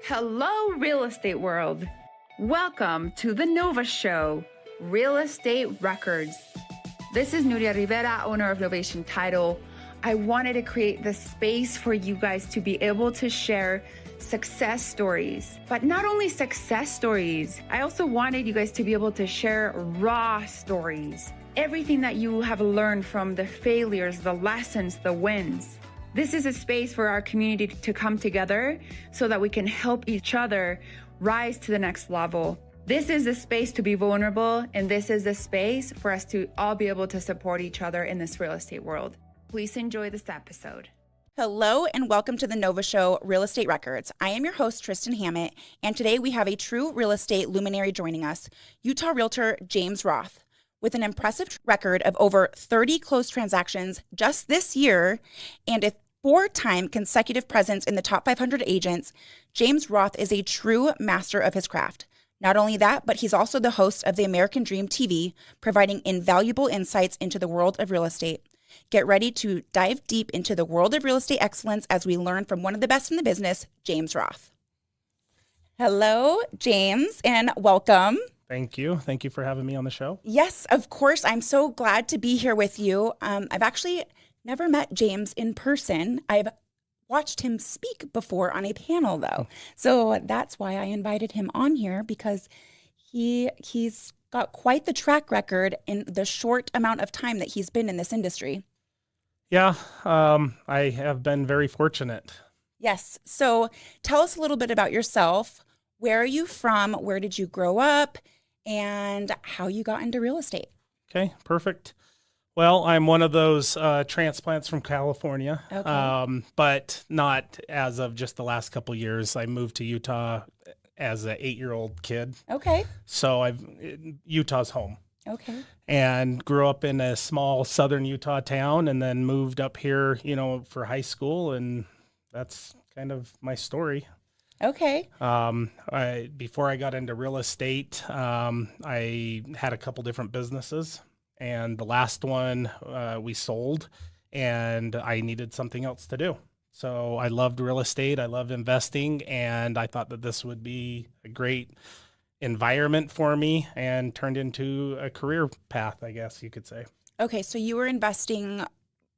Hello, real estate world. Welcome to the Nova Show, Real Estate Records. This is Nuria Rivera, owner of Novation Title. I wanted to create the space for you guys to be able to share success stories, but not only success stories. I also wanted you guys to be able to share raw stories. Everything that you have learned from the failures, the lessons, the wins. This is a space for our community to come together so that we can help each other rise to the next level. This is a space to be vulnerable, and this is a space for us to all be able to support each other in this real estate world. Please enjoy this episode. Hello and welcome to the Nova Show Real Estate Records. I am your host, Tristan Hammett, and today we have a true real estate luminary joining us, Utah realtor James Roth. With an impressive record of over 30 closed transactions just this year and a 4-time consecutive presence in the top 500 agents, James Roth is a true master of his craft. Not only that, but he's also the host of the American Dream TV, providing invaluable insights into the world of real estate. Get ready to dive deep into the world of real estate excellence as we learn from one of the best in the business, James Roth. Hello, James, and welcome. Thank you. Thank you for having me on the show. Yes, of course. I'm so glad to be here with you. I've actually never met James in person. I've watched him speak before on a panel, though. So that's why I invited him on here, because he's got quite the track record in the short amount of time that he's been in this industry. Yeah, I have been very fortunate. Yes. So tell us a little bit about yourself. Where are you from? Where did you grow up? And how you got into real estate. Okay, perfect. Well, I'm one of those transplants from California, Okay. but not as of just the last couple years. I moved to Utah as an 8-year-old kid. Okay. So Utah's home. Okay. And grew up in a small southern Utah town and then moved up here, for high school. And that's kind of my story. Okay. Before I got into real estate, I had a couple different businesses, and the last one we sold, and I needed something else to do. So I loved real estate. I loved investing, and I thought that this would be a great environment for me and turned into a career path, I guess you could say. Okay. So you were investing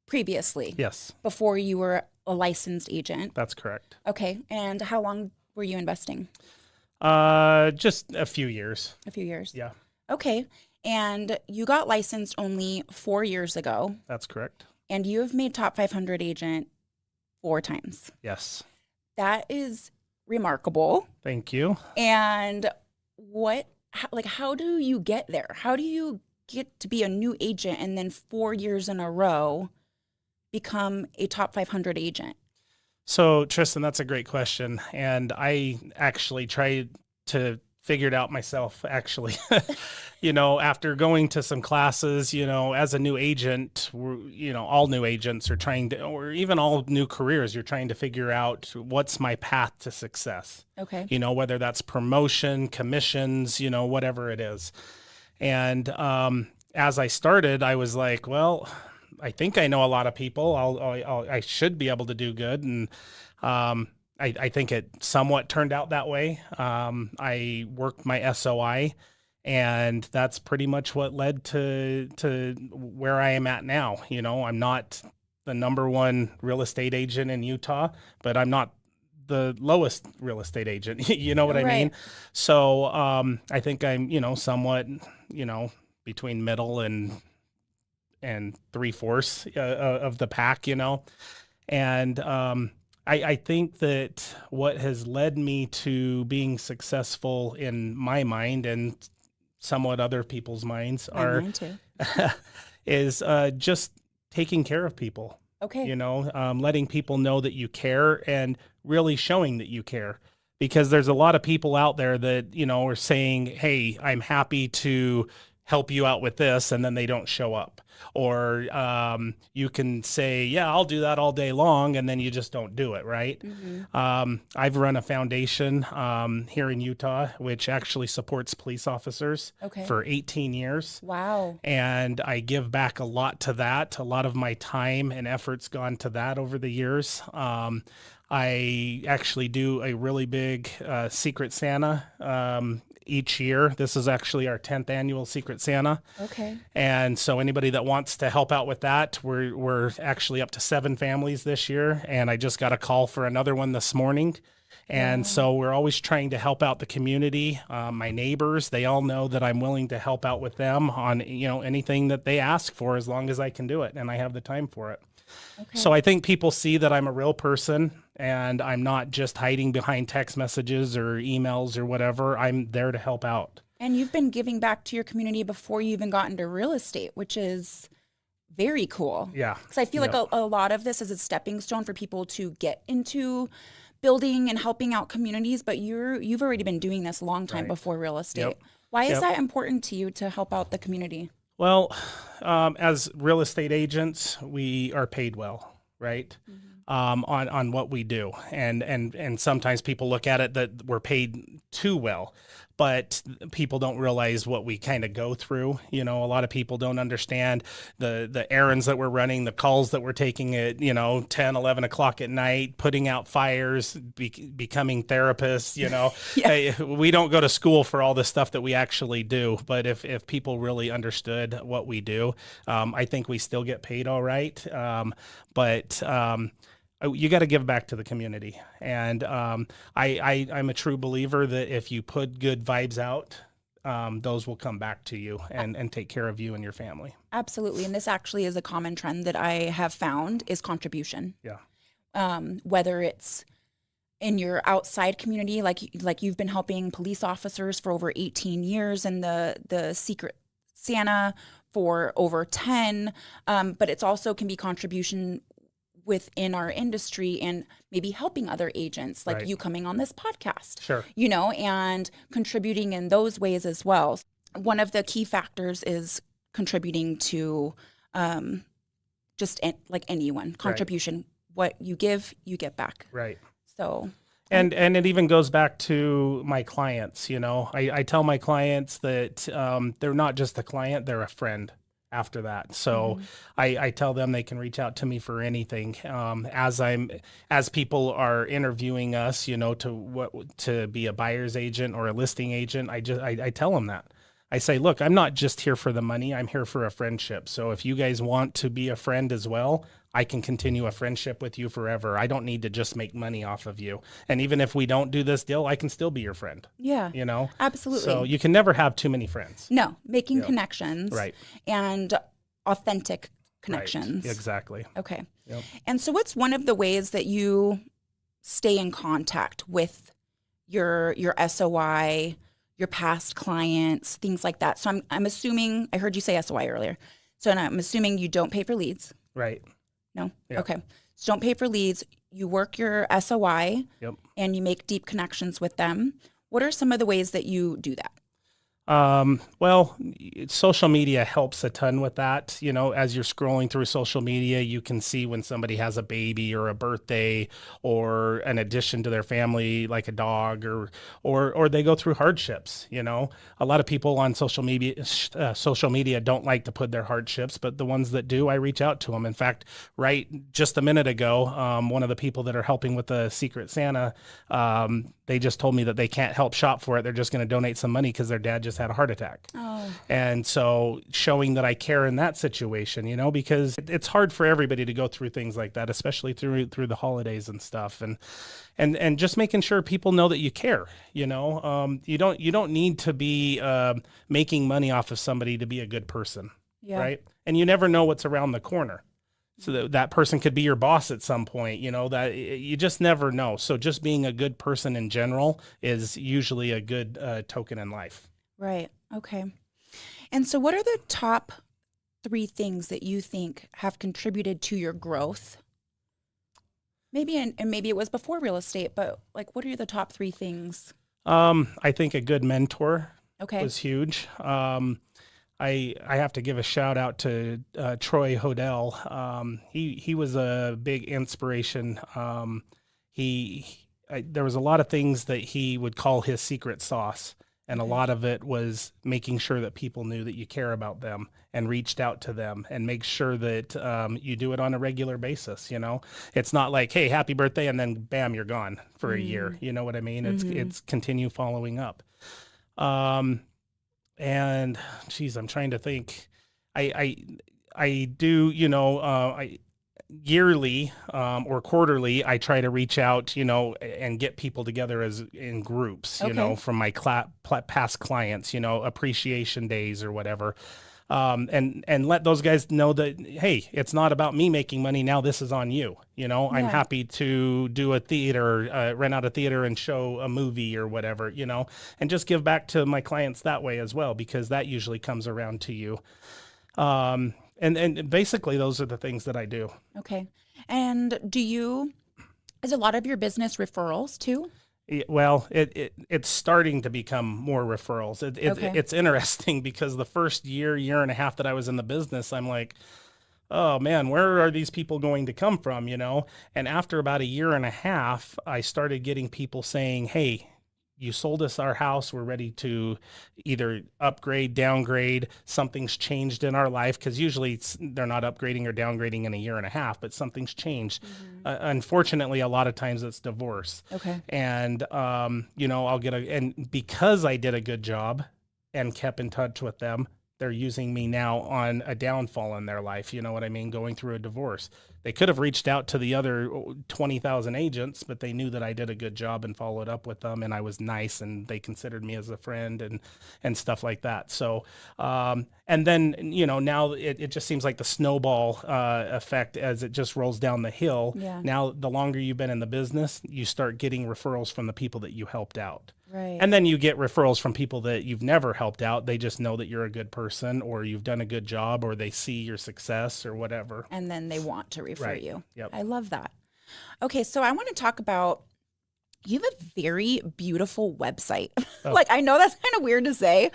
previously? Yes. Before you were a licensed agent? That's correct. Okay. And how long were you investing? Just a few years. A few years? Yeah. Okay. And you got licensed only 4 years ago. That's correct. And you have made top 500 agent 4 times. Yes. That is remarkable. Thank you. And how do you get there? How do you get to be a new agent and then 4 years in a row become a top 500 agent? So, Tristan, that's a great question. And I actually tried to figure it out myself, actually. After going to some classes, as a new agent, all new agents are trying to, or even all new careers, you're trying to figure out what's my path to success. Okay. Whether that's promotion, commissions, whatever it is. And as I started, I was like, well, I think I know a lot of people. I should be able to do good. And I think it somewhat turned out that way. I worked my SOI, and that's pretty much what led to where I am at now. I'm not the number one real estate agent in Utah, but I'm not the lowest real estate agent. You know what I mean? So I think I'm, somewhat, between middle and 3/4 of the pack, and I think that what has led me to being successful in my mind and somewhat other people's minds is just taking care of people. Okay. Letting people know that you care and really showing that you care, because there's a lot of people out there that, are saying, hey, I'm happy to help you out with this, and then they don't show up. Or you can say, yeah, I'll do that all day long, and then you just don't do it, right? Mm-hmm. I've run a foundation here in Utah, which actually supports police officers for 18 years. Wow. And I give back a lot to that. A lot of my time and effort's gone to that over the years. I actually do a really big Secret Santa each year. This is actually our 10th annual Secret Santa. Okay. And so anybody that wants to help out with that, we're actually up to 7 families this year. And I just got a call for another one this morning. And so we're always trying to help out the community. My neighbors, they all know that I'm willing to help out with them on, anything that they ask for, as long as I can do it and I have the time for it. Okay. So I think people see that I'm a real person and I'm not just hiding behind text messages or emails or whatever. I'm there to help out. And you've been giving back to your community before you even got into real estate, which is very cool. Yeah. Because I feel like a lot of this is a stepping stone for people to get into building and helping out communities, but you've already been doing this a long time before real estate. Yep. Why is that important to you to help out the community? Well, as real estate agents, we are paid well, right? On what we do. And sometimes people look at it that we're paid too well, but people don't realize what we kind of go through. A lot of people don't understand the errands that we're running, the calls that we're taking at, 10, 11 o'clock at night, putting out fires, becoming therapists, Hey, we don't go to school for all the stuff that we actually do. But if people really understood what we do, I think we still get paid all right. But you got to give back to the community. And I'm a true believer that if you put good vibes out, those will come back to you and take care of you and your family. Absolutely. And this actually is a common trend that I have found is contribution. Yeah. Whether it's in your outside community, like you've been helping police officers for over 18 years and the Secret Santa for over 10, but it's also can be contribution within our industry and maybe helping other agents like you coming on this podcast, Sure. And contributing in those ways as well. One of the key factors is contributing to just like anyone, contribution. What you give, you get back. Right. So. And it even goes back to my clients, I tell my clients that they're not just a client, they're a friend after that. So I tell them they can reach out to me for anything. As people are interviewing us, to be a buyer's agent or a listing agent, I tell them that. I say, look, I'm not just here for the money. I'm here for a friendship. So if you guys want to be a friend as well, I can continue a friendship with you forever. I don't need to just make money off of you. And even if we don't do this deal, I can still be your friend. Yeah. Absolutely. So you can never have too many friends. No, making connections. Right. And authentic connections. Right. Exactly. Okay. Yep. And so what's one of the ways that you stay in contact with your SOI, your past clients, things like that? So I'm assuming, I heard you say SOI earlier. So I'm assuming you don't pay for leads. Right. No? Yep. Okay. So don't pay for leads. You work your SOI and you make deep connections with them. What are some of the ways that you do that? Well, social media helps a ton with that. As you're scrolling through social media, you can see when somebody has a baby or a birthday or an addition to their family, like a dog or they go through hardships. A lot of people on social media don't like to put their hardships, but the ones that do, I reach out to them. In fact, right just a minute ago, one of the people that are helping with the Secret Santa, they just told me that they can't help shop for it. They're just going to donate some money because their dad just had a heart attack. Oh. And so showing that I care in that situation, because it's hard for everybody to go through things like that, especially through the holidays and stuff. And just making sure people know that you care, you don't need to be making money off of somebody to be a good person. Yeah. Right. And you never know what's around the corner. So that person could be your boss at some point, that you just never know. So just being a good person in general is usually a good token in life. Right. Okay. And so what are the top 3 things that you think have contributed to your growth? Maybe, and maybe it was before real estate, but what are the top 3 things? I think a good mentor was huge. I have to give a shout out to Troy Hodel. He was a big inspiration. There was a lot of things that he would call his secret sauce. And a lot of it was making sure that people knew that you care about them and reached out to them, and make sure that you do it on a regular basis. It's not like, hey, happy birthday, and then bam, you're gone for a year. You know what I mean? It's continue following up. And geez, I'm trying to think. I do, yearly or quarterly, I try to reach out, and get people together as in groups, from my past clients, appreciation days or whatever. And let those guys know that, hey, it's not about me making money. Now this is on you. I'm happy to do a theater, rent out a theater and show a movie or whatever, and just give back to my clients that way as well, because that usually comes around to you. And basically those are the things that I do. Okay. And is a lot of your business referrals too? Well, it's starting to become more referrals. It's interesting because the first year and a half that I was in the business, I'm like, oh man, where are these people going to come from? And after about a year and a half, I started getting people saying, hey, you sold us our house. We're ready to either upgrade, downgrade. Something's changed in our life, because usually they're not upgrading or downgrading in a year and a half, but something's changed. Unfortunately, a lot of times it's divorce. Okay. And, I'll and because I did a good job and kept in touch with them, they're using me now on a downfall in their life. You know what I mean? Going through a divorce. They could have reached out to the other 20,000 agents, but they knew that I did a good job and followed up with them, and I was nice, and they considered me as a friend and stuff like that. So, and then, now it just seems like the snowball effect as it just rolls down the hill. Yeah. Now, the longer you've been in the business, you start getting referrals from the people that you helped out. Right. And then you get referrals from people that you've never helped out. They just know that you're a good person, or you've done a good job, or they see your success or whatever. And then they want to refer you. Yep. I love that. Okay, so I want to talk about, you have a very beautiful website. Oh. I know that's kind of weird to say,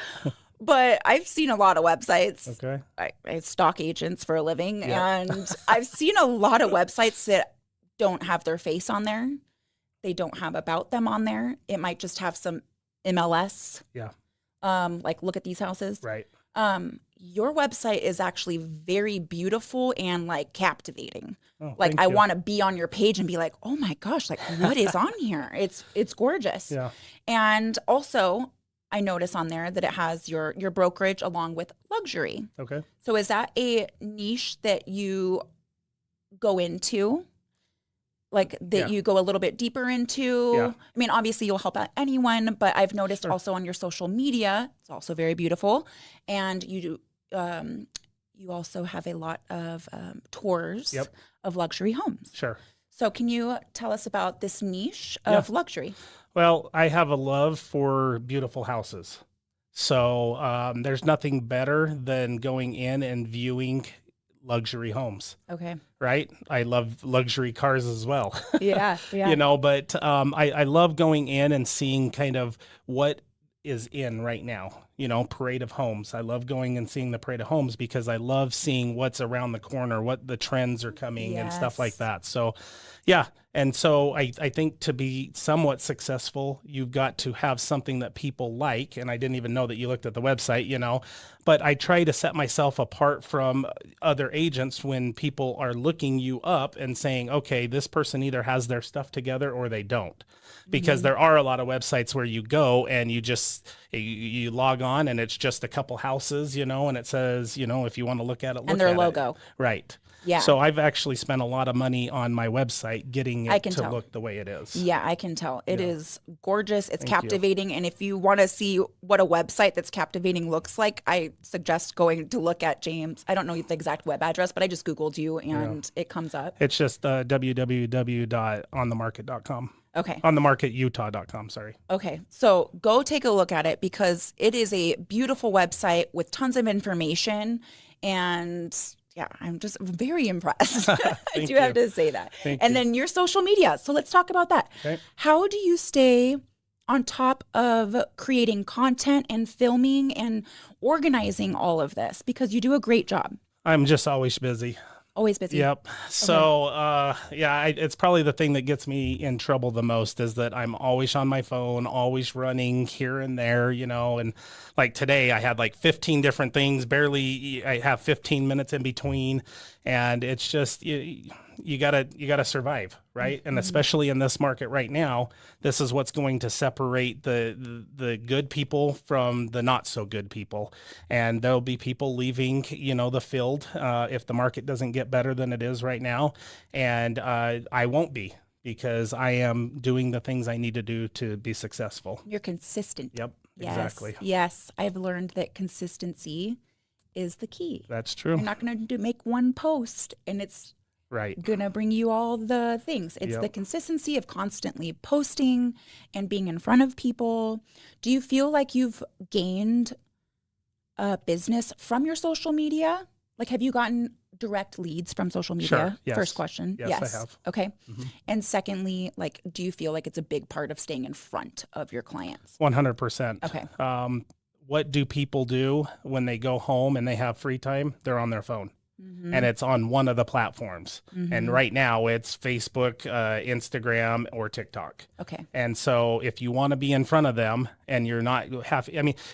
but I've seen a lot of websites. Okay. I stalk agents for a living, Yep. and I've seen a lot of websites that don't have their face on there. They don't have about them on there. It might just have some MLS. Yeah. Look at these houses. Right. Your website is actually very beautiful and captivating. Oh, I want to be on your page and be like, oh my gosh, what is on here? It's gorgeous. Yeah. And also, I notice on there that it has your brokerage along with luxury. Okay. So is that a niche that you go into? You go a little bit deeper into? Yeah. I mean, obviously you'll help out anyone, but I've noticed also on your social media, it's also very beautiful. And you also have a lot of tours of luxury homes. Sure. So can you tell us about this niche of luxury? Well, I have a love for beautiful houses. So there's nothing better than going in and viewing luxury homes. Okay. Right? I love luxury cars as well. Yeah. Yeah. But I love going in and seeing kind of what is in right now, parade of homes. I love going and seeing the parade of homes because I love seeing what's around the corner, what the trends are coming and stuff like that. So, yeah. And so I think to be somewhat successful, you've got to have something that people like. And I didn't even know that you looked at the website, but I try to set myself apart from other agents when people are looking you up and saying, okay, this person either has their stuff together or they don't. Because there are a lot of websites where you go and you log on and it's just a couple houses, and it says, if you want to look at it, look and their at logo. It. Right. Yeah. So I've actually spent a lot of money on my website getting it to look the way it is. Yeah, I can tell. It is gorgeous. It's captivating. And if you want to see what a website that's captivating looks like, I suggest going to look at James. I don't know the exact web address, but I just Googled you and it comes up. It's just www.onthemarket.com. Okay. Onthemarketutah.com, sorry. Okay. So go take a look at it because it is a beautiful website with tons of information. And yeah, I'm just very impressed. I do have to say that. Thank and you. then your social media. So let's talk about that. Okay. How do you stay on top of creating content and filming and organizing all of this? Because you do a great job. I'm just always busy. Always busy. Yep. So, it's probably the thing that gets me in trouble the most is that I'm always on my phone, always running here and there, and like today I had like 15 different things, I have 15 minutes in between, and it's just, you gotta survive, right? And especially in this market right now, this is what's going to separate the good people from the not so good people. And there'll be people leaving, the field if the market doesn't get better than it is right now. And I won't be, because I am doing the things I need to do to be successful. You're consistent. Yep, yes. exactly. Yes, I've learned that consistency is the key. That's true. You're not going to make one post and it's right going to bring you all the things. It's Yep. the consistency of constantly posting and being in front of people. Do you feel like you've gained a business from your social media? Like, have you gotten direct leads from social media? Sure, yes. First question. Yes, I have. Okay. And secondly, like, do you feel like it's a big part of staying in front of your clients? 100%. Okay. What do people do when they go home and they have free time? They're on their phone. And it's on one of the platforms. And right now it's Facebook, Instagram, or TikTok. Okay. And so if you want to be in front of them and you're not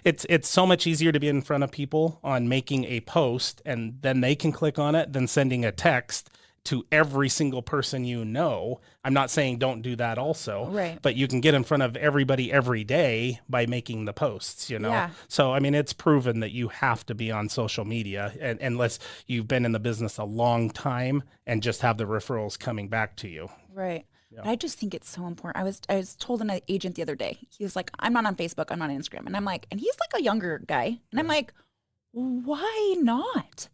it's so much easier to be in front of people on making a post, and then they can click on it than sending a text to every single person you know. I'm not saying don't do that also, Right. but you can get in front of everybody every day by making the posts, Yeah. So, it's proven that you have to be on social media, and unless you've been in the business a long time and just have the referrals coming back to you. Right. Yeah. But I just think it's so important. I was told an agent the other day, he was like, I'm not on Facebook, I'm not on Instagram. And I'm like, and he's like a younger guy. And I'm like, why not?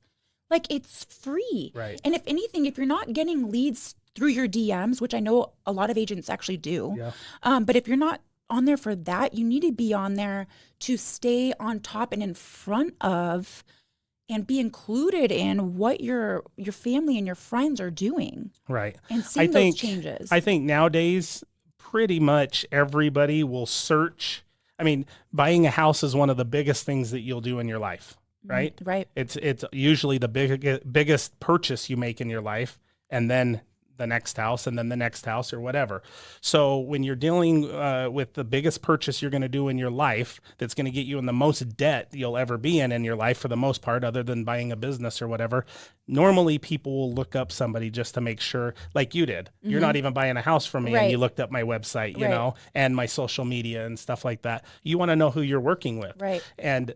Like, it's free. Right. And if anything, if you're not getting leads through your DMs, which I know a lot of agents actually do, but if you're not on there for that, you need to be on there to stay on top and in front of and be included in what your family and your friends are doing. Right. And seeing those changes. I think nowadays pretty much everybody will search. Buying a house is one of the biggest things that you'll do in your life. Right. Right. It's usually the biggest purchase you make in your life, and then the next house, and then the next house, or whatever. So when you're dealing with the biggest purchase you're going to do in your life, that's going to get you in the most debt you'll ever be in your life, for the most part, other than buying a business or whatever, normally people will look up somebody just to make sure, like you did. You're not even buying a house from me, and you looked up my website, and my social media and stuff like that. You want to know who you're working with. Right. And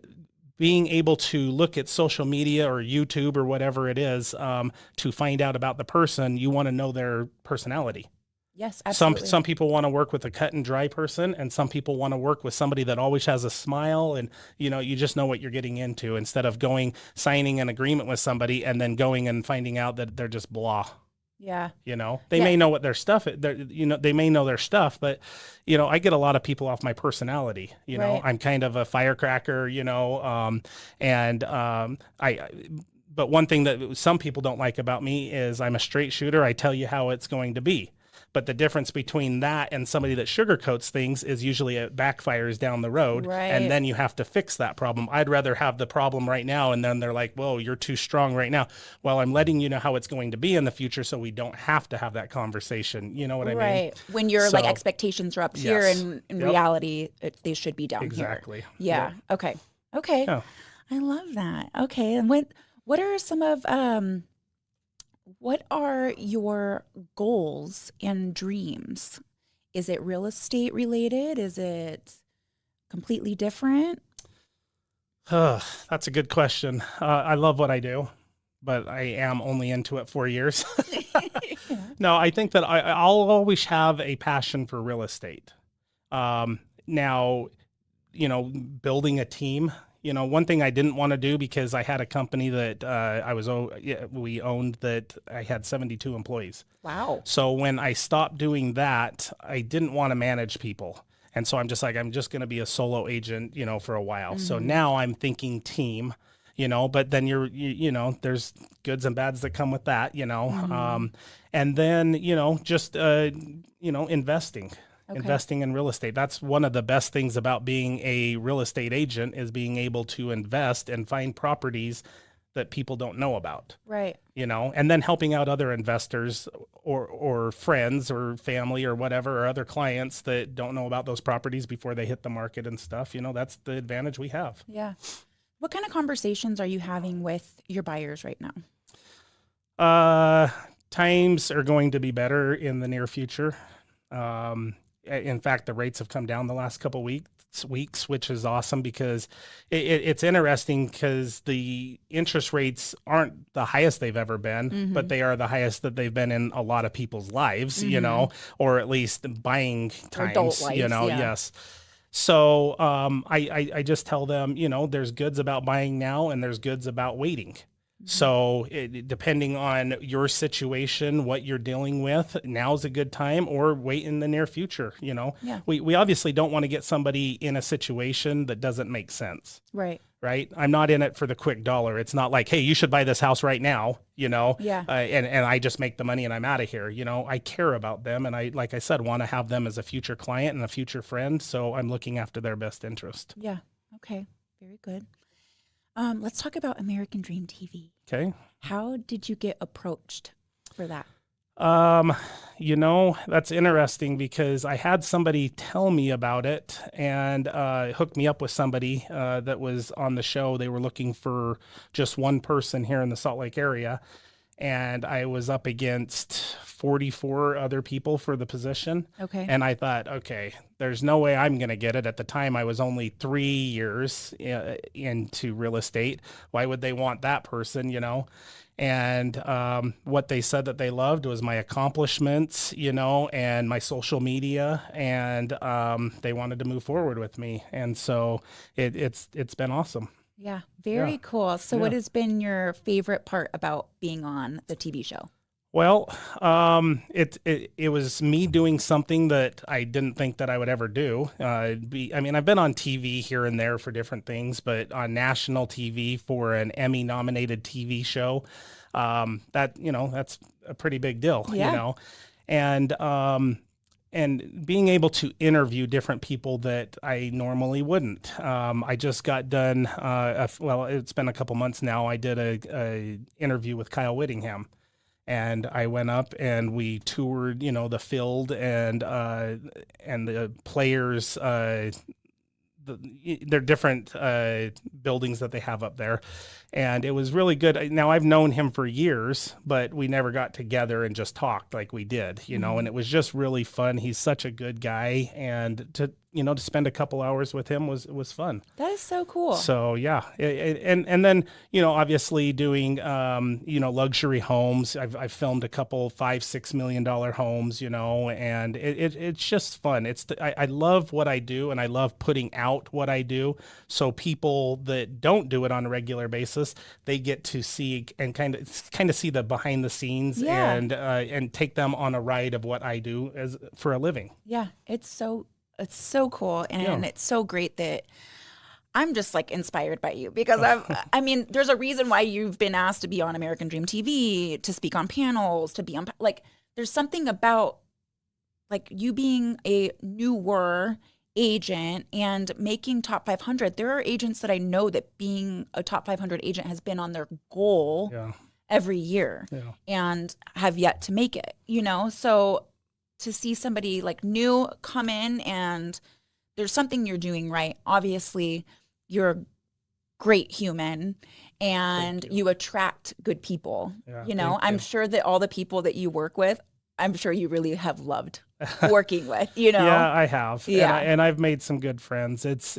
being able to look at social media or YouTube or whatever it is to find out about the person, you want to know their personality. Yes, absolutely. Some people want to work with a cut and dry person, and some people want to work with somebody that always has a smile, and you just know what you're getting into, instead of signing an agreement with somebody and then going and finding out that they're just blah. Yeah. They may know what their stuff is, they may know their stuff, but I get a lot of people off my personality. Right. I'm kind of a firecracker, but one thing that some people don't like about me is I'm a straight shooter. I tell you how it's going to be. But the difference between that and somebody that sugarcoats things is usually it backfires down the road, and then you have to fix that problem. I'd rather have the problem right now, and then they're like, whoa, you're too strong right now. Well, I'm letting you know how it's going to be in the future, so we don't have to have that conversation. You know what I mean? Right. When your expectations are up here, and in reality, they should be down exactly. here. Yeah. Yep. Okay. Yeah. I love that. Okay. And what are some of what are your goals and dreams? Is it real estate related? Is it completely different? That's a good question. I love what I do, but I am only into it 4 years. No, I think that I'll always have a passion for real estate. Now, building a team. One thing I didn't want to do, because I had a company that we owned, that I had 72 employees. Wow. So when I stopped doing that, I didn't want to manage people. And so I'm just going to be a solo agent, for a while. So now I'm thinking team, but then there's goods and bads that come with that, and then, just, investing. Okay. Investing in real estate. That's one of the best things about being a real estate agent, is being able to invest and find properties that people don't know about. Right. And then helping out other investors or friends or family or whatever, or other clients that don't know about those properties before they hit the market and stuff. That's the advantage we have. Yeah. What kind of conversations are you having with your buyers right now? Times are going to be better in the near future. In fact, the rates have come down the last couple weeks, which is awesome because it's interesting because the interest rates aren't the highest they've ever been, but they are the highest that they've been in a lot of people's lives, or at least buying times, adult lives, yes. So I just tell them, there's goods about buying now and there's goods about waiting. So depending on your situation, what you're dealing with, now's a good time, or wait in the near future. We obviously don't want to get somebody in a situation that doesn't make sense. Right. I'm not in it for the quick dollar. It's not like, hey, you should buy this house right now, and I just make the money and I'm out of here. I care about them. And I, like I said, want to have them as a future client and a future friend. So I'm looking after their best interest. Yeah. Okay. Very good. Let's talk about American Dream TV. Okay. How did you get approached for that? That's interesting because I had somebody tell me about it and hooked me up with somebody that was on the show. They were looking for just one person here in the Salt Lake area. And I was up against 44 other people for the position. Okay. And I thought, okay, there's no way I'm going to get it. At the time, I was only 3 years into real estate. Why would they want that person, And what they said that they loved was my accomplishments, and my social media. And they wanted to move forward with me. And so it's been awesome. Yeah, very cool. So what has been your favorite part about being on the TV show? Well, it was me doing something that I didn't think that I would ever do. I've been on TV here and there for different things, but on national TV for an Emmy Nominated TV show, that's a pretty big deal, And being able to interview different people that I normally wouldn't. I just got done, it's been a couple months now. I did a interview with Kyle Whittingham, and I went up and we toured, the field and the players, their different buildings that they have up there. And it was really good. Now, I've known him for years, but we never got together and just talked like we did, and it was just really fun. He's such a good guy. And to spend a couple hours with him was fun. That is so cool. So, yeah. And then, obviously doing, luxury homes. I've filmed a couple $5-6 million homes, and it's just fun. I love what I do, and I love putting out what I do. So people that don't do it on a regular basis, they get to see and kind of see the behind the scenes and take them on a ride of what I do for a living. Yeah, it's so cool, and it's so great that I'm just like inspired by you because there's a reason why you've been asked to be on American Dream TV, to speak on panels, to be on there's something about you being a newer agent and making top 500. There are agents that I know that being a top 500 agent has been on their goal every year and have yet to make it, so to see somebody new come in and there's something you're doing right. Obviously, you're a great human and you attract good people. I'm sure that all the people that you work with, I'm sure you really have loved working with, Yeah, I have. Yeah. And I've made some good friends. It's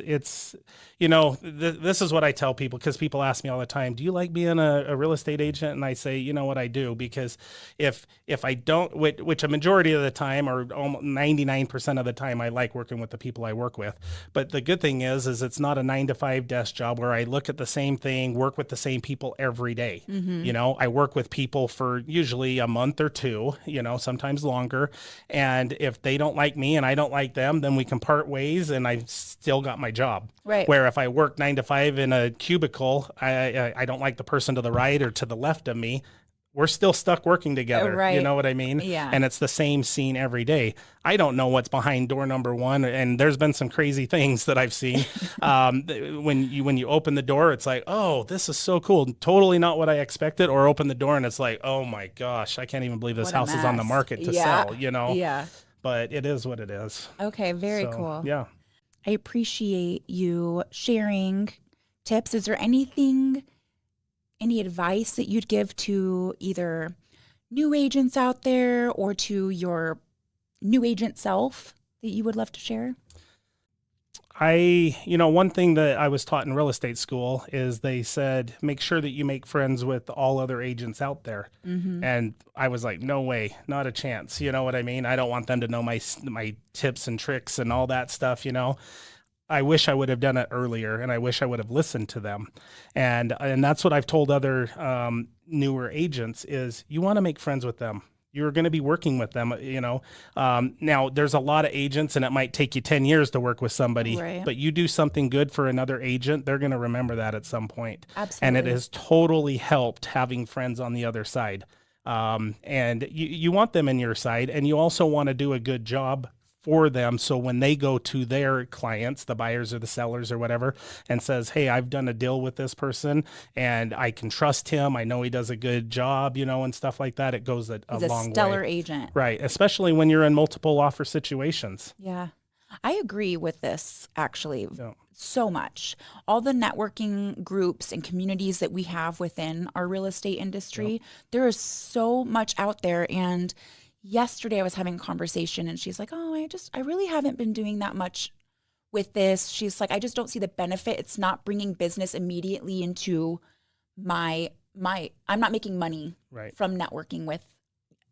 this is what I tell people, because people ask me all the time, do you like being a real estate agent? And I say, you know what, I do, because if I don't, which a majority of the time, or almost 99% of the time, I like working with the people I work with. But the good thing is it's not a 9-to-5 desk job where I look at the same thing, work with the same people every day. I work with people for usually a month or two, sometimes longer. And if they don't like me and I don't like them, then we can part ways and I've still got my job. Right. Where if I work 9 to 5 in a cubicle, I don't like the person to the right or to the left of me, we're still stuck working together. Right. You know what I mean? Yeah. And it's the same scene every day. I don't know what's behind door number one. And there's been some crazy things that I've seen. When you open the door, it's like, oh, this is so cool. Totally not what I expected. Or open the door and it's like, oh my gosh, I can't even believe this What a house is on the mess. market to Yeah. sell, you know? Yeah. But it is what it is. Okay. Very So, cool. Yeah. I appreciate you sharing tips. Is there any advice that you'd give to either new agents out there or to your new agent self that you would love to share? One thing that I was taught in real estate school is they said, make sure that you make friends with all other agents out there. Mm-hmm. And I was like, no way, not a chance. You know what I mean? I don't want them to know my tips and tricks and all that stuff, you know? I wish I would have done it earlier, and I wish I would have listened to them. And that's what I've told other newer agents is you want to make friends with them. You're going to be working with them, you know. Now, there's a lot of agents, and it might take you 10 years to work with somebody. Right. But you do something good for another agent, they're going to remember that at some point. Absolutely. And it has totally helped having friends on the other side. And you want them in your side, and you also want to do a good job for them. So when they go to their clients, the buyers or the sellers or whatever, and says, hey, I've done a deal with this person and I can trust him. I know he does a good job, you know, and stuff like that. It goes a long way. Stellar agent. Right. Especially when you're in multiple offer situations. Yeah. I agree with this actually Yeah. so much. All the networking groups and communities that we have within our real estate industry, there is so much out there. And yesterday I was having a conversation and she's like, oh, I really haven't been doing that much with this. She's like, I just don't see the benefit. It's not bringing business immediately into I'm not making money Right. from networking with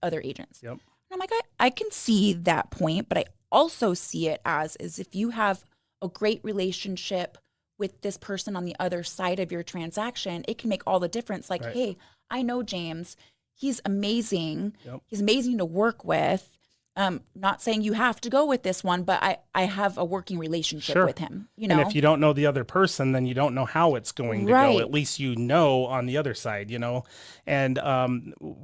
other agents. Yep. And I'm like, I can see that point, but I also see it as if you have a great relationship with this person on the other side of your transaction, it can make all the difference. Like, Right. hey, I know James. He's amazing. Yep. He's amazing to work with. Not saying you have to go with this one, but I have a working relationship Sure. with him. You know, And if you don't know the other person, then you don't know how it's going to Right. go. At least you know on the other side, you know. And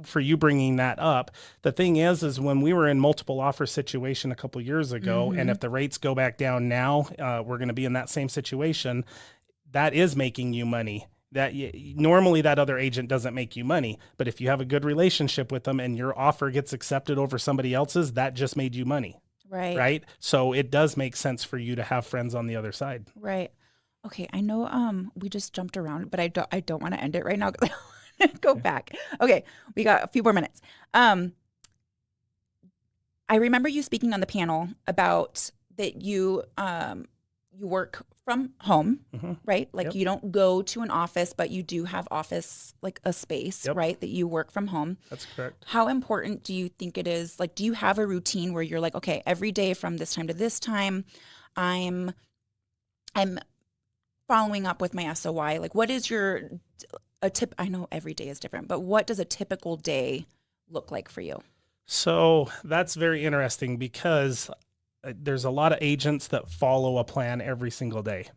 for you bringing that up, the thing is when we were in multiple offer situation a couple years ago, and if the rates go back down now, we're going to be in that same situation. That is making you money. Normally that other agent doesn't make you money, but if you have a good relationship with them and your offer gets accepted over somebody else's, that just made you money. Right. So it does make sense for you to have friends on the other side. Right. Okay. I know we just jumped around, but I don't want to end it right now. Go back. Okay. We got a few more minutes. I remember you speaking on the panel about that you work from home, right? Like Yep. you don't go to an office, but you do have office, like a space, Yep. right? That you work from home. That's correct. How important do you think it is? Like, do you have a routine where you're like, okay, every day from this time to this time, I'm following up with my SOI. Like, what is a tip? I know every day is different, but what does a typical day look like for you? So that's very interesting because there's a lot of agents that follow a plan every single day.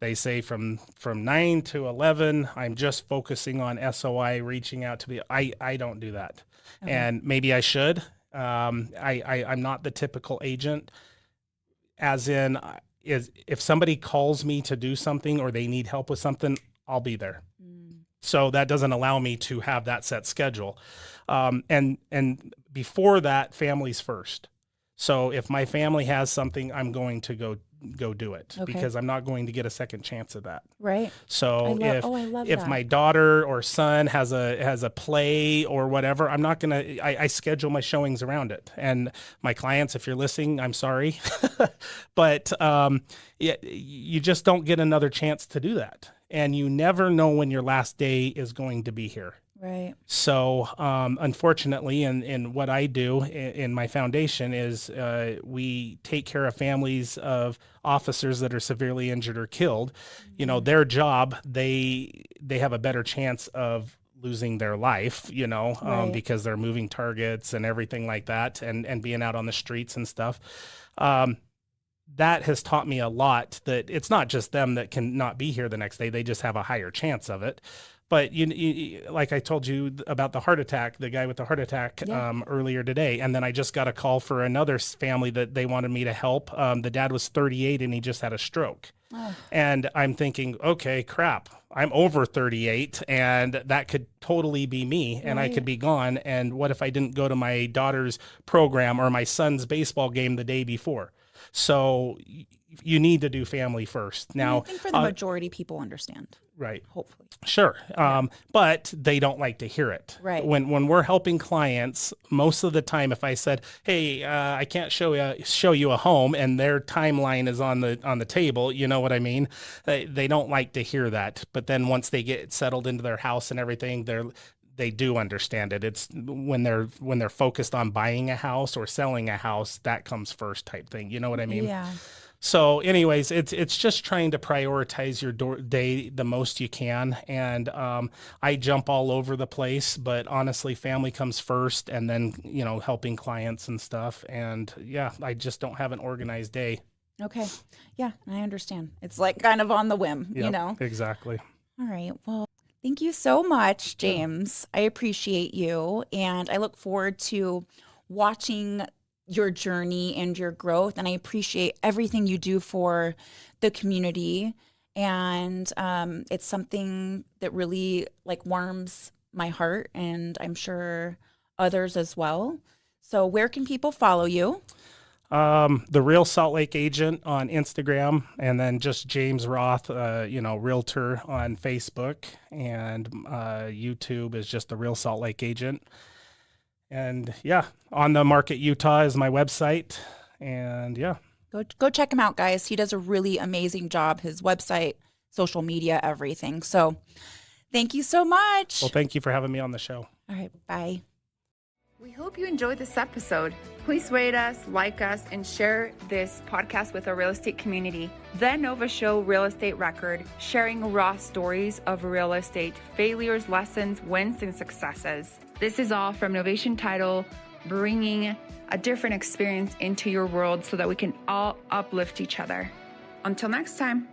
They say from 9 to 11, I'm just focusing on SOI, reaching out to I don't do that. Okay. And maybe I should. I'm not the typical agent, as in if somebody calls me to do something or they need help with something, I'll be there. So that doesn't allow me to have that set schedule. And before that, family's first. So if my family has something, I'm going to go do it because I'm not going to get a second chance at that. Right. So I love if that. my daughter or son has a play or whatever, I'm not going to, I schedule my showings around it. And my clients, if you're listening, I'm sorry, but you just don't get another chance to do that. And you never know when your last day is going to be here. Right. So, unfortunately, in what I do in my foundation is we take care of families of officers that are severely injured or killed. You know, their job, they have a better chance of losing their life, you know, Right. because they're moving targets and everything like that and being out on the streets and stuff. That has taught me a lot that it's not just them that can not be here the next day. They just have a higher chance of it. But like I told you about the heart attack, the guy with the heart attack earlier today. And then I just got a call for another family that they wanted me to help. The dad was 38 and he just had a stroke. Oh. And I'm thinking, okay, crap, I'm over 38 and that could totally be me and I could be gone. And what if I didn't go to my daughter's program or my son's baseball game the day before? So you need to do family first. Now, I think for the majority, people understand. Right. Hopefully. Sure. But they don't like to hear it. Right. When we're helping clients, most of the time, if I said, hey, I can't show you a home and their timeline is on the table, you know what I mean? They don't like to hear that. But then once they get settled into their house and everything, they do understand it. It's when they're focused on buying a house or selling a house, that comes first type thing. You know what I mean? Yeah. So anyways, it's just trying to prioritize your day the most you can. And I jump all over the place, but honestly, family comes first and then, helping clients and stuff. And yeah, I just don't have an organized day. Okay. Yeah, I understand. It's like kind of on the whim, Exactly. All right. Well, thank you so much, James. I appreciate you. And I look forward to watching your journey and your growth. And I appreciate everything you do for the community. And it's something that really warms my heart, and I'm sure others as well. So where can people follow you? The Real Salt Lake Agent on Instagram, and then just James Roth, realtor on Facebook, and YouTube is just the Real Salt Lake Agent. And yeah, On the Market Utah is my website. And yeah. Go check him out, guys. He does a really amazing job. His website, social media, everything. So thank you so much. Well, thank you for having me on the show. All right. Bye. We hope you enjoyed this episode. Please rate us, like us, and share this podcast with our real estate community. The Nova Show Real Estate Record, sharing raw stories of real estate failures, lessons, wins, and successes. This is all from Novation Title, bringing a different experience into your world so that we can all uplift each other. Until next time.